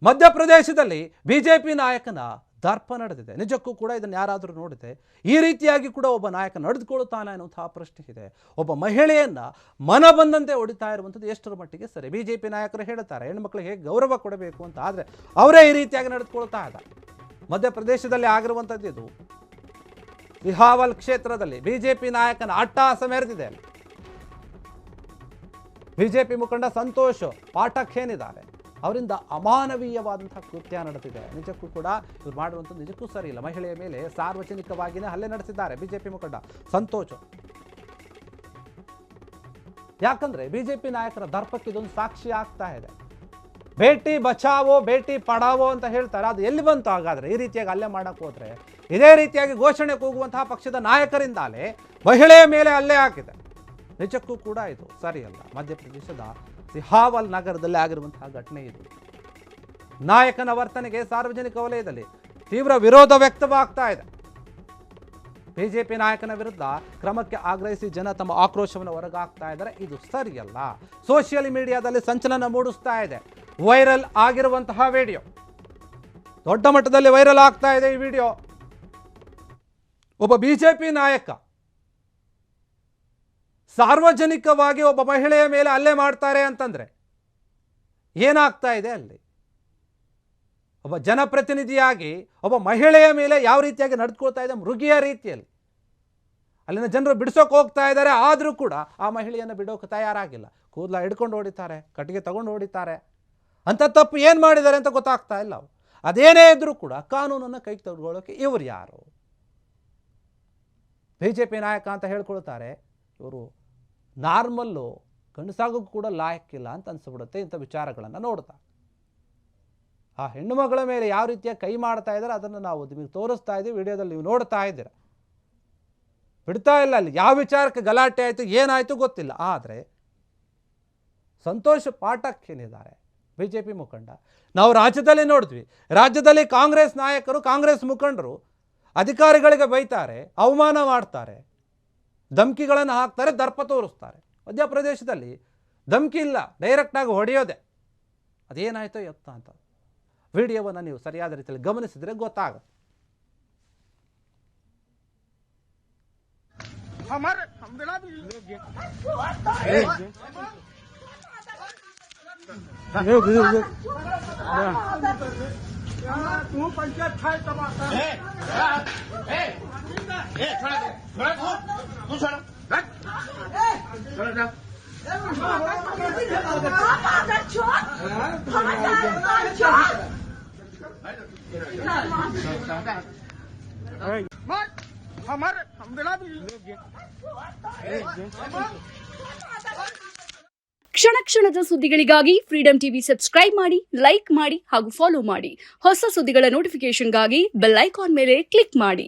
ಮಧ್ಯಪ್ರದೇಶದಲ್ಲಿ ಬಿಜೆಪಿ ನಾಯಕನ ದರ್ಪ ನಡೆದಿದೆ. ನಿಜಕ್ಕೂ ಕೂಡ ಇದನ್ನು ಯಾರಾದರೂ ನೋಡಿದೆ ಈ ರೀತಿಯಾಗಿ ಕೂಡ ಒಬ್ಬ ನಾಯಕ ನಡೆದುಕೊಳ್ಳುತ್ತಾನೆ ಅನ್ನುವಂತಹ ಪ್ರಶ್ನೆ ಇದೆ. ಒಬ್ಬ ಮಹಿಳೆಯನ್ನ ಮನ ಬಂದಂತೆ ಹೊಡಿತಾ ಇರುವಂಥದ್ದು ಎಷ್ಟರ ಮಟ್ಟಿಗೆ ಸರಿ? ಬಿಜೆಪಿ ನಾಯಕರು ಹೇಳ್ತಾರೆ ಹೆಣ್ಮಕ್ಳಿಗೆ ಹೇಗೆ ಗೌರವ ಕೊಡಬೇಕು ಅಂತ, ಆದರೆ ಅವರೇ ಈ ರೀತಿಯಾಗಿ ನಡೆದುಕೊಳ್ತಾ ಇದ್ದಾರೆ. ಮಧ್ಯಪ್ರದೇಶದಲ್ಲಿ ಆಗಿರುವಂಥದ್ದು ಇದು. ಸಿಹಾವಲ್ ಕ್ಷೇತ್ರದಲ್ಲಿ ಬಿಜೆಪಿ ನಾಯಕನ ಅಟ್ಟಹಾಸ ಮೆರೆದಿದೆ. ಬಿಜೆಪಿ ಮುಖಂಡ ಸಂತೋಷ್ ಪಾಠಕ್ ಏನಿದ್ದಾರೆ, ಅವರಿಂದ ಅಮಾನವೀಯವಾದಂತಹ ಕೃತ್ಯ ನಡೆದಿದೆ. ನಿಜಕ್ಕೂ ಕೂಡ ಇವ್ರು ಮಾಡುವಂಥದ್ದು ನಿಜಕ್ಕೂ ಸರಿ ಇಲ್ಲ. ಮಹಿಳೆಯ ಮೇಲೆ ಸಾರ್ವಜನಿಕವಾಗಿಯೇ ಹಲ್ಲೆ ನಡೆಸಿದ್ದಾರೆ ಬಿಜೆಪಿ ಮುಖಂಡ ಸಂತೋಷ್. ಯಾಕಂದ್ರೆ ಬಿಜೆಪಿ ನಾಯಕರ ದರ್ಪಕ್ಕೆ ಇದೊಂದು ಸಾಕ್ಷಿ ಆಗ್ತಾ ಇದೆ. ಬೇಟಿ ಬಚಾವೋ ಬೇಟಿ ಪಡಾವೋ ಅಂತ ಹೇಳ್ತಾರೆ, ಅದು ಎಲ್ಲಿ ಬಂತು? ಹಾಗಾದ್ರೆ ಈ ರೀತಿಯಾಗಿ ಹಲ್ಲೆ ಮಾಡಕ್ಕೆ ಹೋದ್ರೆ, ಇದೇ ರೀತಿಯಾಗಿ ಘೋಷಣೆ ಕೂಗುವಂತಹ ಪಕ್ಷದ ನಾಯಕರಿಂದಲೇ ಮಹಿಳೆಯ ಮೇಲೆ ಹಲ್ಲೆ ಹಾಕಿದೆ. ನಿಜಕ್ಕೂ ಕೂಡ ಇದು ಸರಿಯಲ್ಲ. ಮಧ್ಯಪ್ರದೇಶದ ಸಿಹಾವಲ್ ನಗರದಲ್ಲಿ ಆಗಿರುವಂತಹ ಘಟನೆ ಇದು. ನಾಯಕನ ವರ್ತನೆಗೆ ಸಾರ್ವಜನಿಕ ವಲಯದಲ್ಲಿ ತೀವ್ರ ವಿರೋಧ ವ್ಯಕ್ತವಾಗ್ತಾ ಇದೆ. ಬಿಜೆಪಿ ನಾಯಕನ ವಿರುದ್ಧ ಕ್ರಮಕ್ಕೆ ಆಗ್ರಹಿಸಿ ಜನ ತಮ್ಮ ಆಕ್ರೋಶವನ್ನು ಹೊರಗಾಕ್ತಾ ಇದ್ದಾರೆ. ಇದು ಸರಿಯಲ್ಲ. ಸೋಷಿಯಲ್ ಮೀಡಿಯಾದಲ್ಲಿ ಸಂಚಲನ ಮೂಡಿಸ್ತಾ ಇದೆ ವೈರಲ್ ಆಗಿರುವಂತಹ ವಿಡಿಯೋ. ದೊಡ್ಡ ಮಟ್ಟದಲ್ಲಿ ವೈರಲ್ ಆಗ್ತಾ ಇದೆ ಈ ವಿಡಿಯೋ. ಒಬ್ಬ ಬಿಜೆಪಿ ನಾಯಕ ಸಾರ್ವಜನಿಕವಾಗಿ ಒಬ್ಬ ಮಹಿಳೆಯ ಮೇಲೆ ಹಲ್ಲೆ ಮಾಡ್ತಾರೆ ಅಂತಂದ್ರೆ ಏನಾಗ್ತಾ ಇದೆ ಅಲ್ಲಿ? ಒಬ್ಬ ಜನಪ್ರತಿನಿಧಿಯಾಗಿ ಒಬ್ಬ ಮಹಿಳೆಯ ಮೇಲೆ ಯಾವ ರೀತಿಯಾಗಿ ನಡೆದುಕೊಳ್ತಾ ಇದೆ, ಮೃಗಿಯ ರೀತಿಯಲ್ಲಿ. ಅಲ್ಲಿನ ಜನರು ಬಿಡಿಸೋಕೆ ಹೋಗ್ತಾ ಇದ್ದಾರೆ, ಆದರೂ ಕೂಡ ಆ ಮಹಿಳೆಯನ್ನು ಬಿಡೋಕೆ ತಯಾರಾಗಿಲ್ಲ. ಕೂದಲ ಹಿಡ್ಕೊಂಡು ಹೊಡಿತಾರೆ, ಕಟ್ಟಿಗೆ ತಗೊಂಡು ಹೊಡಿತಾರೆ. ಅಂಥ ತಪ್ಪು ಏನು ಮಾಡಿದ್ದಾರೆ ಅಂತ ಗೊತ್ತಾಗ್ತಾ ಇಲ್ಲ. ಅದೇನೇ ಇದ್ರೂ ಕೂಡ ಕಾನೂನನ್ನು ಕೈಗೆ ತೆಗೆದುಕೊಳ್ಳೋಕೆ ಇವರು ಯಾರು? ಬಿಜೆಪಿ ನಾಯಕ ಅಂತ ಹೇಳ್ಕೊಳ್ತಾರೆ. ಇವರು ನಾರ್ಮಲ್ಲು, ಗಂಡಸಾಗೋಕ್ಕೂ ಕೂಡ ಲಾಯಕ್ಕಿಲ್ಲ ಅಂತ ಅನಿಸ್ಬಿಡುತ್ತೆ ಇಂಥ ವಿಚಾರಗಳನ್ನು ನೋಡ್ತಾ. ಆ ಹೆಣ್ಣು ಮಗಳ ಮೇಲೆ ಯಾವ ರೀತಿಯ ಕೈ ಮಾಡ್ತಾ ಇದ್ದಾರೆ ಅದನ್ನು ನಾವು ನಿಮಗೆ ತೋರಿಸ್ತಾ ಇದ್ದೀವಿ, ವಿಡಿಯೋದಲ್ಲಿ ನೀವು ನೋಡ್ತಾ ಇದ್ದೀರ. ಬಿಡ್ತಾ ಇಲ್ಲ. ಅಲ್ಲಿ ಯಾವ ವಿಚಾರಕ್ಕೆ ಗಲಾಟೆ ಆಯಿತು, ಏನಾಯಿತು ಗೊತ್ತಿಲ್ಲ. ಆದರೆ ಸಂತೋಷ್ ಪಾಠಕ್ ಏನಿದ್ದಾರೆ ಬಿಜೆಪಿ ಮುಖಂಡ, ನಾವು ರಾಜ್ಯದಲ್ಲಿ ನೋಡಿದ್ವಿ. ರಾಜ್ಯದಲ್ಲಿ ಕಾಂಗ್ರೆಸ್ ನಾಯಕರು, ಕಾಂಗ್ರೆಸ್ ಮುಖಂಡರು ಅಧಿಕಾರಿಗಳಿಗೆ ಬೈತಾರೆ, ಅವಮಾನ ಮಾಡ್ತಾರೆ, ಧಮ್ಕಿಗಳನ್ನು ಹಾಕ್ತಾರೆ, ದರ್ಪ ತೋರಿಸ್ತಾರೆ. ಮಧ್ಯಪ್ರದೇಶದಲ್ಲಿ ಧಮ್ಕಿ ಇಲ್ಲ, ಡೈರೆಕ್ಟಾಗಿ ಹೊಡೆಯೋದೆ. ಅದೇನಾಯ್ತೋ ಎತ್ತ ಅಂತ ವಿಡಿಯೋವನ್ನು ನೀವು ಸರಿಯಾದ ರೀತಿಯಲ್ಲಿ ಗಮನಿಸಿದರೆ ಗೊತ್ತಾಗುತ್ತೆ. ಕ್ಷಣ ಕ್ಷಣದ ಸುದ್ದಿಗಳಿಗಾಗಿ ಫ್ರೀಡಂ ಟಿವಿ ಸಬ್ಸ್ಕ್ರೈಬ್ ಮಾಡಿ, ಲೈಕ್ ಮಾಡಿ ಹಾಗೂ ಫಾಲೋ ಮಾಡಿ. ಹೊಸ ಸುದ್ದಿಗಳ ನೋಟಿಫಿಕೇಶನ್ಗಾಗಿ ಬೆಲ್ ಐಕಾನ್ ಮೇಲೆ ಕ್ಲಿಕ್ ಮಾಡಿ.